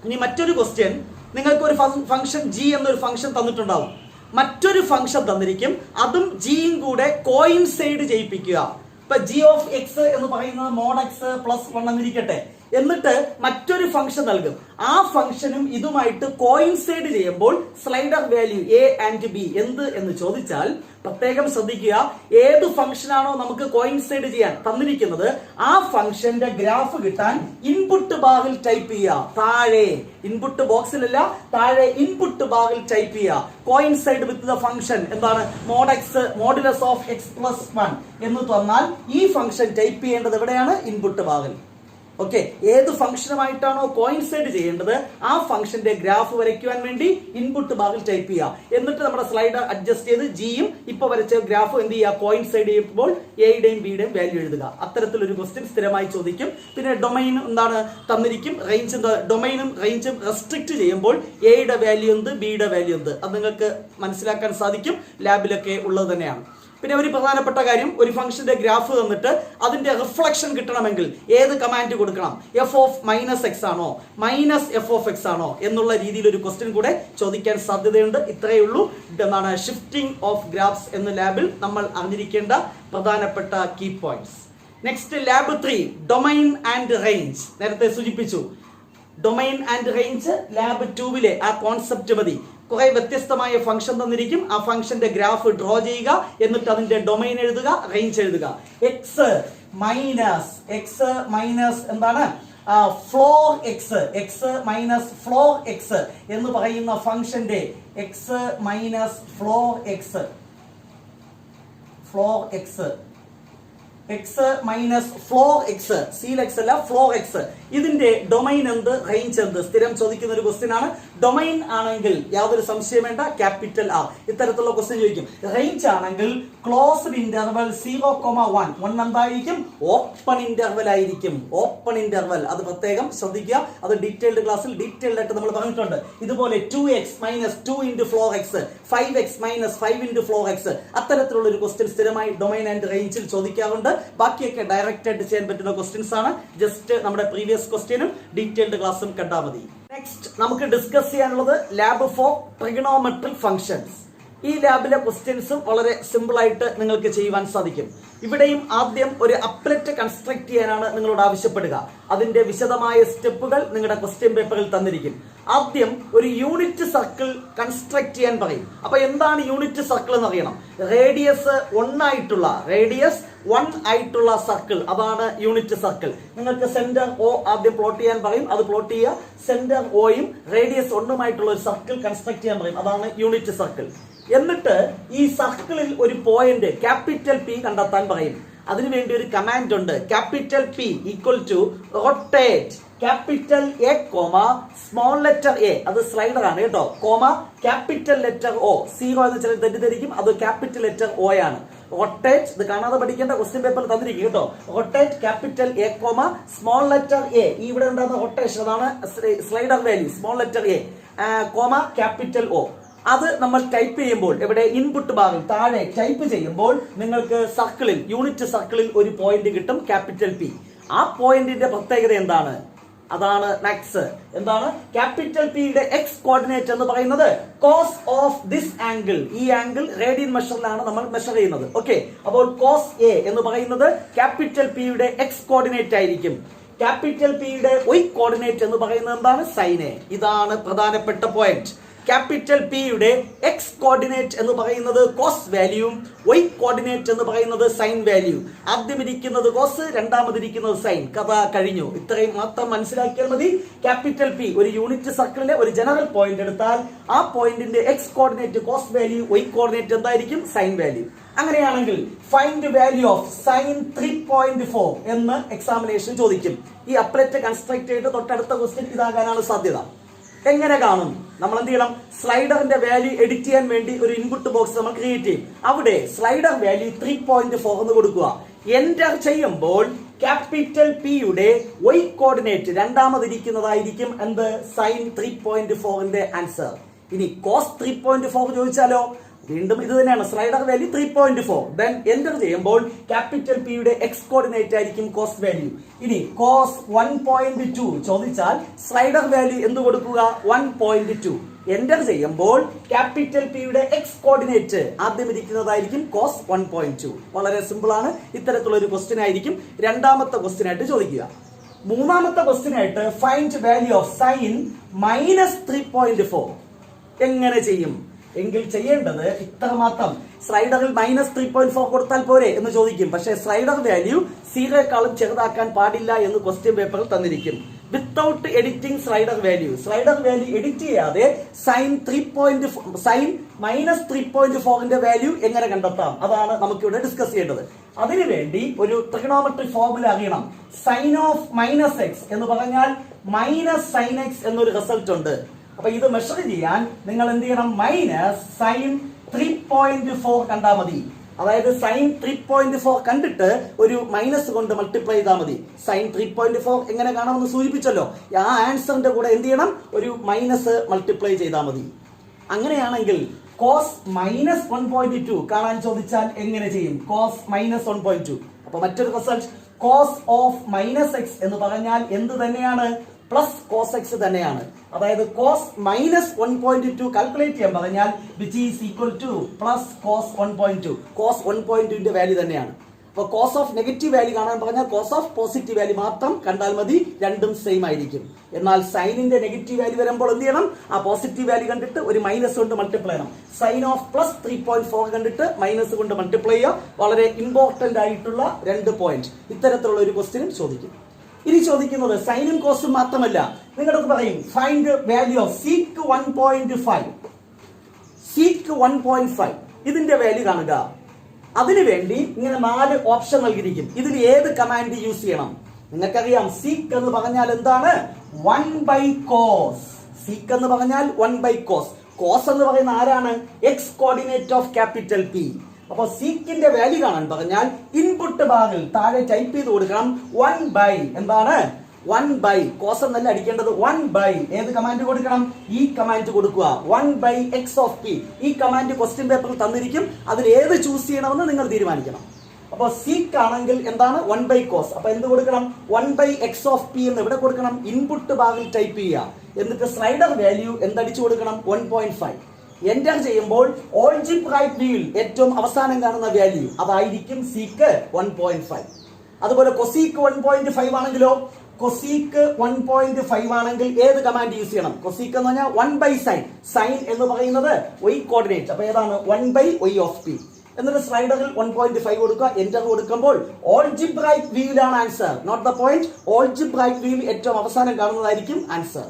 ഇനി മറ്റൊരു ക്വസ്റ്റ്യൻ, നിങ്ങൾക്ക് ഒരു ഫംഗ്ഷൻ ജി എന്നൊരു ഫംഗ്ഷൻ തന്നിട്ടുണ്ടാവും. മറ്റൊരു ഫംഗ്ഷൻ തന്നിരിക്കും, അതും ജിയും കൂടെ കോയിൻസൈഡ് ചെയ്യിപ്പിക്കുക. ഇപ്പൊ ജി ഓഫ് എക്സ് എന്ന് പറയുന്നത് മോഡ് എക്സ് പ്ലസ് 1 എന്നിരിക്കട്ടെ. എന്നിട്ട് മറ്റൊരു ഫംഗ്ഷൻ നൽകും. ആ ഫംഗ്ഷനും ഇതുമായിട്ട് കോയിൻസൈഡ് ചെയ്യുമ്പോൾ slider value A and B എന്ത് എന്ന് ചോദിച്ചാൽ പ്രത്യേകം ശ്രദ്ധിക്കുക. ഏത് ഫംഗ്ഷൻ ആണോ നമുക്ക് കോയിൻസൈഡ് ചെയ്യാൻ തന്നിരിക്കുന്നത് ആ ഫംഗ്ഷന്റെ ഗ്രാഫ് കിട്ടാൻ ഇൻപുട്ട് ബാറിൽ ടൈപ്പ് ചെയ്യുക. താഴെ ഇൻപുട്ട് ബോക്സിലല്ല, താഴെ ഇൻപുട്ട് ബാറിൽ ടൈപ്പ് ചെയ്യുക. കോയിൻസൈഡ് വിത്ത് ദ ഫംഗ്ഷൻ എന്താണ്? Mod x modulus of x plus 1 എന്ന് തന്നാൽ ഈ ഫംഗ്ഷൻ ടൈപ്പ് ചെയ്യേണ്ടത് എവിടെയാണ്? ഇൻപുട്ട് ബാറിൽ. ഓക്കെ, ഏത് ഫംഗ്ഷനുമായിട്ടാണോ കോയിൻസൈഡ് ചെയ്യേണ്ടത് ആ ഫംഗ്ഷന്റെ ഗ്രാഫ് വരയ്ക്കുവാൻ വേണ്ടി ഇൻപുട്ട് ബാറിൽ ടൈപ്പ് ചെയ്യുക. എന്നിട്ട് നമ്മുടെ സ്ലൈഡർ അഡ്ജസ്റ്റ് ചെയ്ത് ജിയും ഇപ്പൊ വരച്ച ഗ്രാഫ് എന്ത് ചെയ്യുക? കോയിൻസൈഡ് ചെയ്യുമ്പോൾ എയുടെയും ബിയുടെയും വാല്യൂ എഴുതുക. അത്തരത്തിലൊരു ക്വസ്റ്റ്യൻ സ്ഥിരമായി ചോദിക്കും. പിന്നെ ഡൊമൈൻ എന്താണ് തന്നിരിക്കും, റേഞ്ച് എന്താ? ഡൊമൈനും റേഞ്ചും റെസ്ട്രിക്ട് ചെയ്യുമ്പോൾ എയുടെ വാല്യൂ എന്ത്, ബിയുടെ വാല്യൂ എന്ത്, അത് നിങ്ങൾക്ക് മനസ്സിലാക്കാൻ സാധിക്കും. ലാബിലൊക്കെ ഉള്ളത് തന്നെയാണ്. പിന്നെ ഒരു പ്രധാനപ്പെട്ട കാര്യം, ഒരു ഫംഗ്ഷന്റെ ഗ്രാഫ് തന്നിട്ട് അതിന്റെ റിഫ്ലക്ഷൻ കിട്ടണമെങ്കിൽ ഏത് കമാൻഡ് കൊടുക്കണം? എഫ് ഓഫ് -x ആണോ, -f(x) ആണോ എന്നുള്ള രീതിയിൽ ഒരു ക്വസ്റ്റ്യൻ കൂടെ ചോദിക്കാൻ സാധ്യതയുണ്ട്. ഇത്രയേ ഉള്ളൂ എന്താണ് ഷിഫ്റ്റിംഗ് ഓഫ് ഗ്രാഫ്സ് എന്ന ലാബിൽ നമ്മൾ അറിഞ്ഞിരിക്കേണ്ട പ്രധാനപ്പെട്ട key points. Next lab 3 domain and range. നേരത്തെ സൂചിപ്പിച്ചു, ഡൊമൈൻ ആൻഡ് റേഞ്ച് ലാബ് 2 ആ കോൺസെപ്റ്റ് മതി. കുറെ വ്യത്യസ്തമായ ഫംഗ്ഷൻ തന്നിരിക്കും. ആ ഫംഗ്ഷന്റെ ഗ്രാഫ് ഡ്രോ ചെയ്യുക, എന്നിട്ട് അതിന്റെ ഡൊമൈൻ എഴുതുക, റേഞ്ച് എഴുതുക. എക്സ് മൈനസ് എന്താണ്? Floor X minus floor X എന്ന് പറയുന്ന ഫംഗ്ഷന്റെ X minus floor X X minus floor X, seal X അല്ല ഫ്ലോർ എക്സ്. ഇതിന്റെ ഡൊമൈൻ എന്ത്, റേഞ്ച് എന്ത്? സ്ഥിരം ചോദിക്കുന്ന ഒരു ക്വസ്റ്റ്യൻ ആണ്. ഡൊമൈൻ ആണെങ്കിൽ യാതൊരു സംശയം വേണ്ട, ക്യാപിറ്റൽ ആർ. ഇത്തരത്തിലുള്ള ക്വസ്റ്റ്യൻ ചോദിക്കും. റേഞ്ച് ആണെങ്കിൽ ക്ലോസ്ഡ് ഇന്റർവൽ 0,1. 1 എന്തായിരിക്കും? ഓപ്പൺ ഇന്റർവൽ ആയിരിക്കും. ഓപ്പൺ ഇന്റർവൽ അത് പ്രത്യേകം ശ്രദ്ധിക്കുക. അത് ഡീറ്റെയിൽഡ് ക്ലാസ്സിൽ ഡീറ്റെയിൽഡ് ആയിട്ട് നമ്മൾ പറഞ്ഞിട്ടുണ്ട്. ഇതുപോലെ 2x minus 2 into floor X, 5x minus 5 into floor X, അത്തരത്തിലുള്ള ഒരു ക്വസ്റ്റ്യൻ സ്ഥിരമായി ഡൊമൈൻ ആൻഡ് റേഞ്ചിൽ ചോദിക്കാറുണ്ട്. ബാക്കിയൊക്കെ ഡയറക്റ്റ് ആയിട്ട് ചെയ്യാൻ പറ്റുന്ന ക്വസ്റ്റ്യൻസ് ആണ്. ജസ്റ്റ് നമ്മുടെ പ്രീവിയസ് ക്വസ്റ്റ്യനും ഡീറ്റെയിൽഡ് ക്ലാസ്സും കണ്ടാൽ മതി. നെക്സ്റ്റ് നമുക്ക് ഡിസ്കസ് ചെയ്യാനുള്ളത് ലാബ് ഫോർ ട്രിഗണോമെട്രിക് ഫംഗ്ഷൻസ്. ഈ ലാബിലെ ക്വസ്റ്റ്യൻസും വളരെ സിമ്പിൾ ആയിട്ട് നിങ്ങൾക്ക് ചെയ്യുവാൻ സാധിക്കും. ഇവിടെയും ആദ്യം ഒരു അപ്ലെറ്റ് കൺസ്ട്രക്ട് ചെയ്യാനാണ് നിങ്ങളോട് ആവശ്യപ്പെടുക. അതിന്റെ വിശദമായ സ്റ്റെപ്പുകൾ നിങ്ങളുടെ ക്വസ്റ്റ്യൻ പേപ്പറിൽ തന്നിരിക്കും. ആദ്യം ഒരു യൂണിറ്റ് സർക്കിൾ കൺസ്ട്രക്ട് ചെയ്യാൻ പറയും. അപ്പൊ എന്താണ് യൂണിറ്റ് സർക്കിൾ എന്ന് അറിയണം. റേഡിയസ് 1 ആയിട്ടുള്ള സർക്കിൾ, അതാണ് യൂണിറ്റ് സർക്കിൾ. നിങ്ങൾക്ക് സെന്റർ O ആദ്യം പ്ലോട്ട് ചെയ്യാൻ പറയും, അത് പ്ലോട്ട് ചെയ്യുക. സെന്റർ Oയും റേഡിയസ് 1 ഒരു സർക്കിൾ കൺസ്ട്രക്ട് ചെയ്യാൻ പറയും, അതാണ് യൂണിറ്റ് സർക്കിൾ. എന്നിട്ട് ഈ സർക്കിളിൽ ഒരു പോയിന്റ് ക്യാപിറ്റൽ P കണ്ടെത്താൻ പറയും. അതിനുവേണ്ടി ഒരു കമാൻഡ് ഉണ്ട്. Capital P equal to rotate capital A small letter A, അത് സ്ലൈഡർ ആണ് കേട്ടോ, ക്യാപിറ്റൽ ലെറ്റർ O. 0 എന്ന് ചിലർ തെറ്റിദ്ധരിക്കും, അത് ക്യാപിറ്റൽ ലെറ്റർ O ആണ്. റൊട്ടേറ്റ്, ഇത് കാണാതെ പഠിക്കേണ്ട, ക്വസ്റ്റ്യൻ പേപ്പറിൽ തന്നിരിക്കും കേട്ടോ. Rotate capital A small letter A, ഇവിടെ ഉണ്ടാകുന്ന റൊട്ടേഷൻ അതാണ് slider value, small letter A capital O. അത് നമ്മൾ ടൈപ്പ് ചെയ്യുമ്പോൾ, ഇവിടെ ഇൻപുട്ട് ബാറിൽ താഴെ ടൈപ്പ് ചെയ്യുമ്പോൾ നിങ്ങൾക്ക് സർക്കിളിൽ, യൂണിറ്റ് സർക്കിളിൽ ഒരു പോയിന്റ് കിട്ടും, ക്യാപിറ്റൽ P. ആ പോയിന്റിന്റെ പ്രത്യേകത എന്താണ്? അതാണ് നെക്സ്റ്റ്. എന്താണ്? ക്യാപിറ്റൽ Pയുടെ എക്സ് കോർഡിനേറ്റ് എന്ന് പറയുന്നത് കോസ് ഓഫ് ദിസ് ആംഗിൾ. ഈ ആംഗിൾ റേഡിയൻ മെഷറിലാണ് നമ്മൾ മെഷർ ചെയ്യുന്നത്. ഓക്കെ, അപ്പോൾ കോസ് A എന്ന് പറയുന്നത് ക്യാപിറ്റൽ Pയുടെ എക്സ് കോർഡിനേറ്റ് ആയിരിക്കും. ക്യാപിറ്റൽ Pയുടെ Y കോർഡിനേറ്റ് എന്ന് പറയുന്നത് എന്താണ്? Sine A. ഇതാണ് പ്രധാനപ്പെട്ട പോയിന്റ്. ക്യാപിറ്റൽ Pയുടെ എക്സ് കോർഡിനേറ്റ് എന്ന് പറയുന്നത് കോസ് വാല്യൂ, Y കോർഡിനേറ്റ് എന്ന് പറയുന്നത് സൈൻ വാല്യൂ. ആദ്യം ഇരിക്കുന്നത് കോസ്, രണ്ടാമതിരിക്കുന്നത് സൈൻ. കഥ കഴിഞ്ഞു. ഇത്രയും മാത്രം മനസ്സിലാക്കിയാൽ മതി. ക്യാപിറ്റൽ P ഒരു യൂണിറ്റ് സർക്കിളിലെ ഒരു ജനറൽ പോയിന്റ് എടുത്താൽ ആ പോയിന്റിന്റെ x coordinate cos value, Y coordinate എന്തായിരിക്കും? Sine value. അങ്ങനെയാണെങ്കിൽ ഫൈൻഡ് വാല്യൂ ഓഫ് സൈൻ 3.4 എന്ന് എക്സാമിനേഷൻ ചോദിക്കും. ഈ അപ്പറേറ്റ് കൺസ്ട്രക്ട് ചെയ്ത് തൊട്ടടുത്ത ക്വസ്റ്റ്യൻ ഇതാകാനാണ് സാധ്യത. എങ്ങനെ കാണും? നമ്മൾ എന്ത് ചെയ്യണം? സ്ലൈഡറിന്റെ വാല്യൂ എഡിറ്റ് ചെയ്യാൻ വേണ്ടി ഒരു ഇൻപുട്ട് ബോക്സ് നമ്മൾ ക്രിയേറ്റ് ചെയ്യും. അവിടെ സ്ലൈഡർ വാല്യൂ 3.4 എന്ന് കൊടുക്കുക. എന്റർ ചെയ്യുമ്പോൾ ക്യാപിറ്റൽ Pയുടെ Y കോർഡിനേറ്റ് രണ്ടാമതിരിക്കുന്നതായിരിക്കും എന്ത്? സൈൻ 3.4ന്റെ ആൻസർ. ഇനി കോസ് 3.4 ചോദിച്ചാലോ? വീണ്ടും ഇത് തന്നെയാണ്, സ്ലൈഡർ വാല്യൂ 3.4. ദെൻ എന്റർ ചെയ്യുമ്പോൾ ക്യാപിറ്റൽ Pയുടെ എക്സ് കോർഡിനേറ്റ് ആയിരിക്കും കോസ് വാല്യൂ. ഇനി കോസ് 1.2 ചോദിച്ചാൽ സ്ലൈഡർ വാല്യൂ എന്ത് കൊടുക്കുക? 1.2. എന്റർ ചെയ്യുമ്പോൾ ക്യാപിറ്റൽ Pയുടെ എക്സ് കോർഡിനേറ്റ് ആദ്യം ഇരിക്കുന്നതായിരിക്കും കോസ് 1.2. വളരെ സിമ്പിൾ ആണ്. ഇത്തരത്തിലുള്ള ഒരു ക്വസ്റ്റ്യൻ ആയിരിക്കും രണ്ടാമത്തെ ക്വസ്റ്റ്യൻ ആയിട്ട് ചോദിക്കുക. മൂന്നാമത്തെ ക്വസ്റ്റ്യൻ ആയിട്ട് ഫൈൻഡ് വാല്യൂ ഓഫ് സൈൻ -3.4 എങ്ങനെ ചെയ്യും എങ്കിൽ ചെയ്യേണ്ടത് ഇത്ര മാത്രം. സ്ലൈഡറിൽ -3.4 കൊടുത്താൽ പോരെ എന്ന് ചോദിക്കും. പക്ഷേ സ്ലൈഡർ വാല്യൂ 0യേക്കാളും ചെറുതാക്കാൻ പാടില്ല എന്ന് ക്വസ്റ്റ്യൻ പേപ്പറിൽ തന്നിരിക്കും. Without editing slider value edit ചെയ്യാതെ സൈൻ -3.4ന്റെ വാല്യൂ എങ്ങനെ കണ്ടെത്താം? അതാണ് നമുക്കിവിടെ ഡിസ്കസ് ചെയ്യേണ്ടത്. അതിനുവേണ്ടി ഒരു ട്രിഗണോമെട്രിക് ഫോർമുല അറിയണം. സൈൻ ഓഫ് -x എന്ന് പറഞ്ഞാൽ -sin x എന്നൊരു റിസൾട്ട് ഉണ്ട്. അപ്പൊ ഇത് മെഷർ ചെയ്യാൻ നിങ്ങൾ എന്ത് ചെയ്യണം? -sin 3.4 കണ്ടാൽ മതി. അതായത് സൈൻ 3.4 കണ്ടിട്ട് ഒരു മൈനസ് കൊണ്ട് മൾട്ടിപ്ലൈ ചെയ്താൽ മതി. സൈൻ 3.4 എങ്ങനെ കാണാമെന്ന് സൂചിപ്പിച്ചല്ലോ. ആ ആൻസറിന്റെ കൂടെ എന്ത് ചെയ്യണം? ഒരു മൈനസ് മൾട്ടിപ്ലൈ ചെയ്താൽ മതി. അങ്ങനെയാണെങ്കിൽ കോസ് -1.2 കാണാൻ ചോദിച്ചാൽ എങ്ങനെ ചെയ്യും? കോസ് -1.2. അപ്പൊ മറ്റൊരു റിസൾട്ട് കോസ് ഓഫ് -x എന്ന് പറഞ്ഞാൽ എന്ത് തന്നെയാണ്? പ്ലസ് കോസ് എക്സ് തന്നെയാണ്. അതായത് കോസ് -1.2 കാൽക്കുലേറ്റ് ചെയ്യാൻ പറഞ്ഞാൽ which is equal to plus cos 1.2. Cos 1.2ന്റെ വാല്യൂ തന്നെയാണ്. അപ്പൊ കോസ് ഓഫ് നെഗറ്റീവ് വാല്യൂ കാണാൻ പറഞ്ഞാൽ കോസ് ഓഫ് പോസിറ്റീവ് വാല്യൂ മാത്രം കണ്ടാൽ മതി, രണ്ടും സെയിം ആയിരിക്കും. എന്നാൽ സൈനിന്റെ നെഗറ്റീവ് വാല്യൂ വരുമ്പോൾ എന്ത് ചെയ്യണം? ആ പോസിറ്റീവ് വാല്യൂ കണ്ടിട്ട് ഒരു മൈനസ് കൊണ്ട് മൾട്ടിപ്ലൈ ചെയ്യണം. സൈൻ ഓഫ് +3.4 കണ്ടിട്ട് മൈനസ് കൊണ്ട് മൾട്ടിപ്ലൈ ചെയ്യുക. വളരെ ഇമ്പോർട്ടന്റ് ആയിട്ടുള്ള 2 പോയിന്റ് ഇത്തരത്തിലുള്ള ഒരു ക്വസ്റ്റ്യനും ചോദിക്കും. ഇനി ചോദിക്കുന്നത് സൈനും കോസും മാത്രമല്ല, നിങ്ങളൊക്കെ പറയും ഫൈൻഡ് വാല്യൂ ഓഫ് സീക്ക് 1.5. ഇതിന്റെ വാല്യൂ കാണുക. അതിനുവേണ്ടി ഇങ്ങനെ 4 ഓപ്ഷൻ നൽകിയിരിക്കും. ഇതിൽ ഏത് കമാൻഡ് യൂസ് ചെയ്യണം? നിങ്ങൾക്കറിയാം സീക്ക് എന്ന് പറഞ്ഞാൽ എന്താണ്? 1/cos. സീക്ക് എന്ന് പറഞ്ഞാൽ 1/cos. കോസ് എന്ന് പറയുന്ന ആരാണ്? X coordinate of capital P. അപ്പൊ സീക്കിന്റെ വാല്യൂ കാണാൻ പറഞ്ഞാൽ ഇൻപുട്ട് ബാറിൽ താഴെ ടൈപ്പ് ചെയ്ത് കൊടുക്കണം 1/. എന്താണ്? 1/. കോസ് എന്നല്ല അടിക്കേണ്ടത്, 1/. ഏത് കമാൻഡ് കൊടുക്കണം? ഈ കമാൻഡ് കൊടുക്കുക, 1/x of p. ഈ കമാൻഡ് ക്വസ്റ്റ്യൻ പേപ്പറിൽ തന്നിരിക്കും. അതിൽ ഏത് ചൂസ് ചെയ്യണമെന്ന് നിങ്ങൾ തീരുമാനിക്കണം. അപ്പൊ സീക്ക് ആണെങ്കിൽ എന്താണ്? 1/cos. അപ്പൊ എന്ത് കൊടുക്കണം? 1/x of p എന്ന് ഇവിടെ കൊടുക്കണം. ഇൻപുട്ട് ബാറിൽ ടൈപ്പ് ചെയ്യുക. എന്നിട്ട് സ്ലൈഡർ വാല്യൂ എന്തടിച്ചു കൊടുക്കണം? 1.5. എന്റർ ചെയ്യുമ്പോൾ ഓൾജിബ്രൈറ്റ് വ്യൂവിൽ ഏറ്റവും അവസാനം കാണുന്ന വാല്യൂ അതായിരിക്കും സീക്ക് 1.5. അതുപോലെ കൊസീക്ക് 1.5 ആണെങ്കിലോ കൊസീക്ക് 1.5 ആണെങ്കിൽ ഏത് കമാൻഡ് യൂസ് ചെയ്യണം? കൊസീക്ക് എന്ന് പറഞ്ഞാൽ 1/sin. സൈൻ എന്ന് പറയുന്നത് y കോർഡിനേറ്റ്. അപ്പൊ ഏതാണ് 1/y ഓഫ് p. എന്നിട്ട് സ്ലൈഡറിൽ 1.5 കൊടുക്കുക, എന്റർ കൊടുക്കുമ്പോൾ ഓൾജിബ്രൈറ്റ് വ്യൂവിലാണ് answer, note the point. Algebra view ഏറ്റവും അവസാനം കാണുന്നതായിരിക്കും ആൻസർ.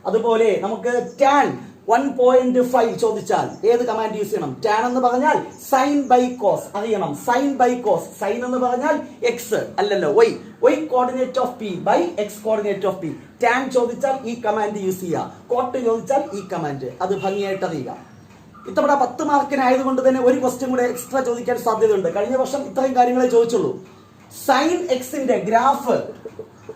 അതുപോലെ നമുക്ക് tan 1.5 ചോദിച്ചാൽ ഏത് കമാൻഡ് യൂസ് ചെയ്യണം? tan എന്ന് പറഞ്ഞാൽ സൈൻ ബൈ കോസ് അറിയണം. സൈൻ ബൈ കോസ്, സൈൻ എന്ന് പറഞ്ഞാൽ എക്സ് അല്ലല്ലോ y coordinate of p by x coordinate of p. tan ചോദിച്ചാൽ ഈ കമാൻഡ് യൂസ് ചെയ്യുക, കോട്ട് ചോദിച്ചാൽ ഈ കമാൻഡ്. അത് ഭംഗിയായിട്ട് അറിയുക. ഇത്തവണ 10 മാർക്കിനായതുകൊണ്ട് തന്നെ ഒരു ക്വസ്റ്റ്യൻ കൂടെ എക്സ്ട്രാ ചോദിക്കാൻ സാധ്യതയുണ്ട്. കഴിഞ്ഞ വർഷം ഇത്രയും കാര്യങ്ങളെ ചോദിച്ചുള്ളൂ. സൈൻ എക്സിന്റെ ഗ്രാഫ്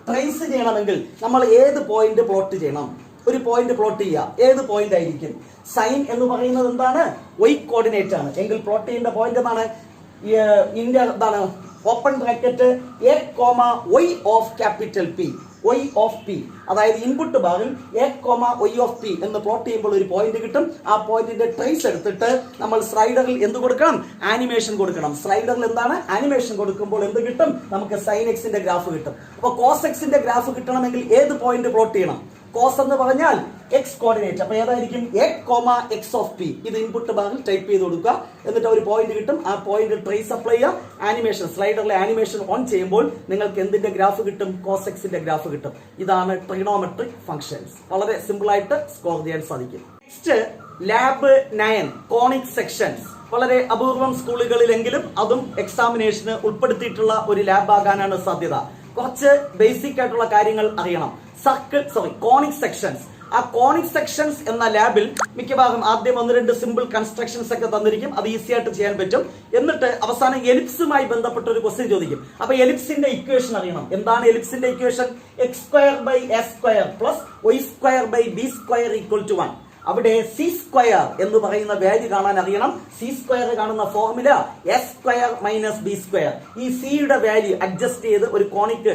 ട്രേസ് ചെയ്യണമെങ്കിൽ നമ്മൾ ഏത് പോയിന്റ് പ്ലോട്ട് ചെയ്യണം? ഒരു പോയിന്റ് പ്ലോട്ട് ചെയ്യുക, ഏത് പോയിന്റ് ആയിരിക്കും? സൈൻ എന്ന് പറയുന്നത് എന്താണ്? y കോർഡിനേറ്റ് ആണ്. എങ്കിൽ പ്ലോട്ട് ചെയ്യേണ്ട പോയിന്റ് എന്താണ്? എന്താണ്? Open bracket a, y of capital P. y of p, അതായത് ഇൻപുട്ട് ബാറിൽ a, y ഓഫ് p എന്ന് പ്ലോട്ട് ചെയ്യുമ്പോൾ ഒരു പോയിന്റ് കിട്ടും. ആ പോയിന്റിന്റെ ട്രേസ് എടുത്തിട്ട് നമ്മൾ സ്ലൈഡറിൽ എന്ത് കൊടുക്കണം? ആനിമേഷൻ കൊടുക്കണം. സ്ലൈഡറിൽ എന്താണ്? ആനിമേഷൻ കൊടുക്കുമ്പോൾ എന്ത് കിട്ടും? നമുക്ക് സൈൻ എക്സിന്റെ ഗ്രാഫ് കിട്ടും. അപ്പോൾ കോസ് എക്സിന്റെ ഗ്രാഫ് കിട്ടണമെങ്കിൽ ഏത് പോയിന്റ് പ്ലോട്ട് ചെയ്യണം? കോസ് എന്ന് പറഞ്ഞാൽ എക്സ് കോർഡിനേറ്റ്. അപ്പൊ ഏതായിരിക്കും? a, x of p. ഇത് ഇൻപുട്ട് ബാറിൽ ടൈപ്പ് ചെയ്ത് കൊടുക്കുക. എന്നിട്ട് ഒരു പോയിന്റ് കിട്ടും. ആ പോയിന്റ് ട്രേസ് അപ്ലൈ ചെയ്യുക. ആനിമേഷൻ, സ്ലൈഡറിലെ ആനിമേഷൻ ഓൺ ചെയ്യുമ്പോൾ നിങ്ങൾക്ക് എന്തിന്റെ ഗ്രാഫ് കിട്ടും? കോസ് എക്സിന്റെ ഗ്രാഫ് കിട്ടും. ഇതാണ് ട്രിഗണോമെട്രിക് ഫംഗ്ഷൻസ്. വളരെ സിമ്പിൾ ആയിട്ട് സ്കോർ ചെയ്യാൻ സാധിക്കും. Next lab 9 conic sections. വളരെ അപൂർവം സ്കൂളുകളിലെങ്കിലും അതും എക്സാമിനേഷന് ഉൾപ്പെടുത്തിയിട്ടുള്ള ഒരു ലാബ് ആകാനാണ് സാധ്യത. കുറച്ച് ബേസിക് ആയിട്ടുള്ള കാര്യങ്ങൾ അറിയണം. Conic sections. ആ കോണിക് സെക്ഷൻസ് എന്ന ലാബിൽ മിക്കവാറും ആദ്യം 1-2 സിമ്പിൾ കൺസ്ട്രക്ഷൻസ് ഒക്കെ തന്നിരിക്കും. അത് ഈസി ആയിട്ട് ചെയ്യാൻ പറ്റും. എന്നിട്ട് അവസാനം എലിപ്സുമായി ബന്ധപ്പെട്ട ഒരു ക്വസ്റ്റ്യൻ ചോദിക്കും. അപ്പൊ എലിപ്സിന്റെ ഇക്വേഷൻ അറിയണം. എന്താണ് എലിപ്സിന്റെ ഇക്വേഷൻ? x² + y² = 1. അവിടെ c² എന്ന് പറയുന്ന വാല്യൂ കാണാൻ അറിയണം. c² കാണുന്ന ഫോർമുല s² - b². ഈ സിയുടെ വാല്യൂ അഡ്ജസ്റ്റ് ചെയ്ത് ഒരു കോണിക്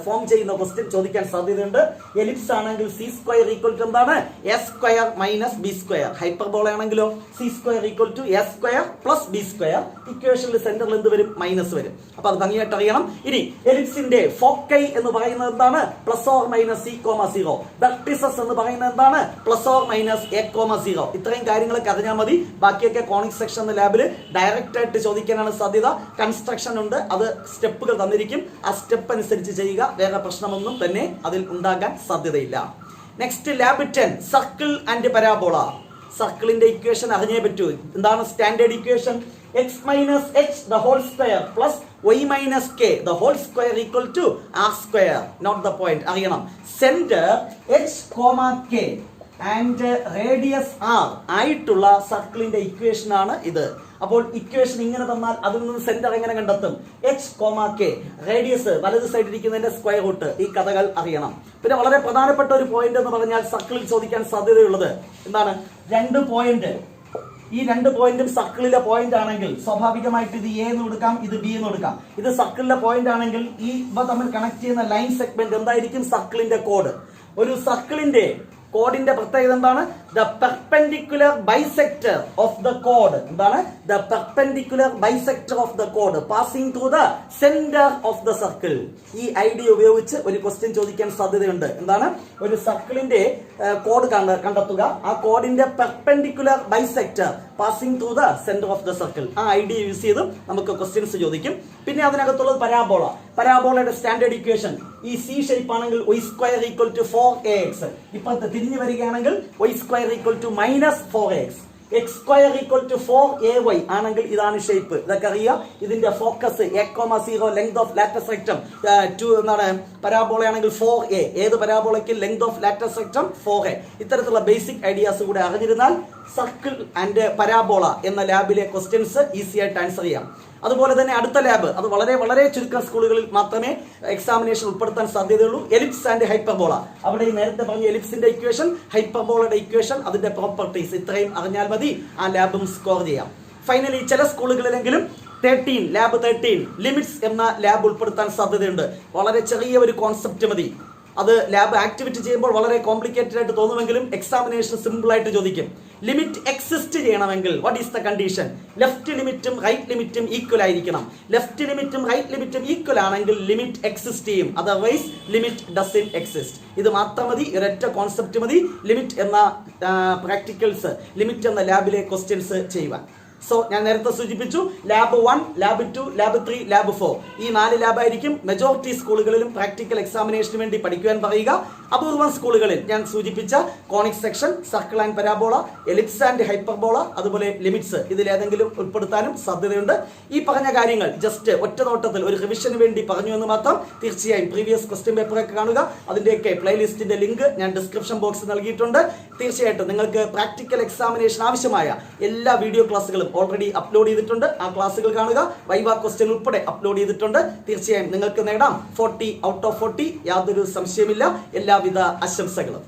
ഫോം ചെയ്യുന്ന ക്വസ്റ്റ്യൻ ചോദിക്കാൻ സാധ്യതയുണ്ട്. എലിപ്സ് ആണെങ്കിൽ c² = എന്താണ്? s² - b². ഹൈപ്പർബോള ആണെങ്കിലോ c² = s² + b². ഇക്വേഷനിൽ സെന്ററിൽ എന്ത് വരും? മൈനസ് വരും. അപ്പൊ അത് ഭംഗിയായിട്ട് അറിയണം. ഇനി എലിപ്സിന്റെ ഫോക്കൈ എന്ന് പറയുന്നത് എന്താണ്? ± c, 0. വെർട്ടിസസ് എന്ന് പറയുന്നത് എന്താണ്? ± a, 0. ഇത്രയും കാര്യങ്ങളൊക്കെ അറിഞ്ഞാൽ മതി. ബാക്കിയൊക്കെ കോണിക് സെക്ഷൻ ലാബിൽ ഡയറക്റ്റ് ആയിട്ട് ചോദിക്കാനാണ് സാധ്യത. കൺസ്ട്രക്ഷൻ ഉണ്ട്, അത് സ്റ്റെപ്പുകൾ തന്നിരിക്കും. ആ സ്റ്റെപ്പ് അനുസരിച്ച് ചെയ്യുക. വേറെ പ്രശ്നമൊന്നും തന്നെ അതിൽ ഉണ്ടാകാൻ സാധ്യതയില്ല. Next lab 10 circle and parabola. സർക്കിളിന്റെ ഇക്വേഷൻ അറിഞ്ഞേ പറ്റൂ. എന്താണ് standard equation? x - h the whole square plus y - k the whole square equal to r². Not the point. അറിയണം. Centre h, k and radius r ആയിട്ടുള്ള സർക്കിളിന്റെ equation ആണ് ഇത്. അപ്പോൾ equation ഇങ്ങനെ തന്നാൽ അതിൽ നിന്ന് സെന്റർ എങ്ങനെ കണ്ടെത്തും? h, k. റേഡിയസ് വലത് സൈഡിൽ ഇരിക്കുന്നതിന്റെ സ്ക്വയർ റൂട്ട്. ഈ കഥകൾ അറിയണം. പിന്നെ വളരെ പ്രധാനപ്പെട്ട ഒരു പോയിന്റ് എന്ന് പറഞ്ഞാൽ സർക്കിളിൽ ചോദിക്കാൻ സാധ്യതയുള്ളത് എന്താണ്? 2 പോയിന്റ്. ഈ 2 പോയിന്റും സർക്കിളിലെ പോയിന്റ് ആണെങ്കിൽ സ്വാഭാവികമായിട്ട് ഇത് a എന്ന് കൊടുക്കാം, ഇത് b എന്ന് കൊടുക്കാം. ഇത് സർക്കിളിലെ പോയിന്റ് ആണെങ്കിൽ ഈ ഇവ തമ്മിൽ കണക്ട് ചെയ്യുന്ന ലൈൻ സെഗ്മെന്റ് എന്തായിരിക്കും? സർക്കിളിന്റെ കോഡ്. ഒരു സർക്കിളിന്റെ കോഡിന്റെ പ്രത്യേകത എന്താണ്? The perpendicular bisector of the കോഡ്. എന്താണ്? The perpendicular bisector of the കോഡ് passing through the centre of the circle. ഈ ഐഡിയ ഉപയോഗിച്ച് ഒരു ക്വസ്റ്റ്യൻ ചോദിക്കാൻ സാധ്യതയുണ്ട്. എന്താണ്? ഒരു സർക്കിളിന്റെ കോഡ് കണ്ടെത്തുക. ആ കോഡിന്റെ perpendicular bisector passing through the centre of the circle. ആ ഐഡിയ യൂസ് ചെയ്തും നമുക്ക് ക്വസ്റ്റ്യൻസ് ചോദിക്കും. പിന്നെ അതിനകത്തുള്ളത് പരാബോള. പരാബോളയുടെ സ്റ്റാൻഡേർഡ് ഇക്വേഷൻ ഈ സി ഷേപ്പ് ആണെങ്കിൽ y² = 4ax. ഇപ്പത്തെ തിരിഞ്ഞു വരികയാണെങ്കിൽ y² = -4x. x² = 4ay ആണെങ്കിൽ ഇതാണ് ഷേപ്പ്. ഇതൊക്കെ അറിയാം. ഇതിന്റെ focus a, 0 length of latus rectum 2 എന്നാണ്. പരാബോള ആണെങ്കിൽ 4a. ഏത് പരാബോളയ്ക്ക് length of latus rectum 4a. ഇത്തരത്തിലുള്ള ബേസിക് ഐഡിയാസ് കൂടെ അറിഞ്ഞിരുന്നാൽ സർക്കിൾ ആൻഡ് പരാബോള എന്ന ലാബിലെ ക്വസ്റ്റ്യൻസ് ഈസി ആയിട്ട് ആൻസർ ചെയ്യാം. അതുപോലെ തന്നെ അടുത്ത ലാബ്, അത് വളരെ വളരെ ചുരുക്കം സ്കൂളുകളിൽ മാത്രമേ എക്സാമിനേഷൻ ഉൾപ്പെടുത്താൻ സാധ്യതയുള്ളൂ. Ellipse and hyperbola. അവിടെ നേരത്തെ പറഞ്ഞ എലിപ്സിന്റെ ഇക്വേഷൻ, ഹൈപ്പർബോളയുടെ ഇക്വേഷൻ, അതിന്റെ പ്രോപ്പർട്ടീസ് ഇത്രയും അറിഞ്ഞാൽ മതി. ആ ലാബും സ്കോർ ചെയ്യാം. ഫൈനലി ചില സ്കൂളുകളിലെങ്കിലും 13 ലാബ് 13 ലിമിറ്റ്സ് എന്ന ലാബ് ഉൾപ്പെടുത്താൻ സാധ്യതയുണ്ട്. വളരെ ചെറിയ ഒരു കോൺസെപ്റ്റ് മതി. അത് ലാബ് ആക്ടിവിറ്റി ചെയ്യുമ്പോൾ വളരെ കോംപ്ലിക്കേറ്റഡ് ആയിട്ട് തോന്നുമെങ്കിലും എക്സാമിനേഷൻ സിമ്പിൾ ആയിട്ട് ചോദിക്കും. ലിമിറ്റ് എക്സിസ്റ്റ് ചെയ്യണമെങ്കിൽ what is the condition? Left ലിമിറ്റും റൈറ്റ് ലിമിറ്റും ഈക്വൽ ആയിരിക്കണം. ലെഫ്റ്റ് ലിമിറ്റും റൈറ്റ് ലിമിറ്റും ഈക്വൽ ആണെങ്കിൽ ലിമിറ്റ് എക്സിസ്റ്റ് ചെയ്യും, അതർവൈസ് ലിമിറ്റ് ഡസൻ എക്സിസ്റ്റ്. ഇത് മാത്രം മതി, ഒരൊറ്റ കോൺസെപ്റ്റ് മതി ലിമിറ്റ് എന്ന പ്രാക്ടിക്കൽസ്, ലിമിറ്റ് എന്ന ലാബിലെ ക്വസ്റ്റ്യൻസ് ചെയ്യുവാൻ. സോ ഞാൻ നേരത്തെ സൂചിപ്പിച്ചു, ലാബ് 1, ലാബ് 2, ലാബ് 3, ലാബ് 4 ഈ 4 ലാബായിരിക്കും മെജോറിറ്റി സ്കൂളുകളിലും പ്രാക്ടിക്കൽ എക്സാമിനേഷന് വേണ്ടി പഠിക്കുവാൻ പറയുക. അപൂർവം സ്കൂളുകളിൽ ഞാൻ സൂചിപ്പിച്ച conic section, circle and parabola, ellipse and hyperbola, അതുപോലെ ലിമിറ്റ്സ് ഇതിലേതെങ്കിലും ഉൾപ്പെടുത്താനും സാധ്യതയുണ്ട്. ഈ പറഞ്ഞ കാര്യങ്ങൾ ജസ്റ്റ് ഒറ്റ നോട്ടത്തിൽ ഒരു റിവിഷന് വേണ്ടി പറഞ്ഞു എന്ന് മാത്രം. തീർച്ചയായും പ്രീവിയസ് ക്വസ്റ്റ്യൻ പേപ്പറൊക്കെ കാണുക. അതിൻ്റെയൊക്കെ പ്ലേലിസ്റ്റിന്റെ ലിങ്ക് ഞാൻ ഡിസ്ക്രിപ്ഷൻ ബോക്സിൽ നൽകിയിട്ടുണ്ട്. തീർച്ചയായിട്ടും നിങ്ങൾക്ക് പ്രാക്ടിക്കൽ എക്സാമിനേഷൻ ആവശ്യമായ എല്ലാ വീഡിയോ ക്ലാസ്സുകളും ഓൾറെഡി അപ്ലോഡ് ചെയ്തിട്ടുണ്ട്. ആ ക്ലാസ്സുകൾ കാണുക. വൈവ ക്വസ്റ്റ്യൻ ഉൾപ്പെടെ അപ്ലോഡ് ചെയ്തിട്ടുണ്ട്. തീർച്ചയായും നിങ്ങൾക്ക് നേടാം 40 ഔട്ട് ഓഫ് 40, യാതൊരു സംശയമില്ല. എല്ലാവിധ ആശംസകളും.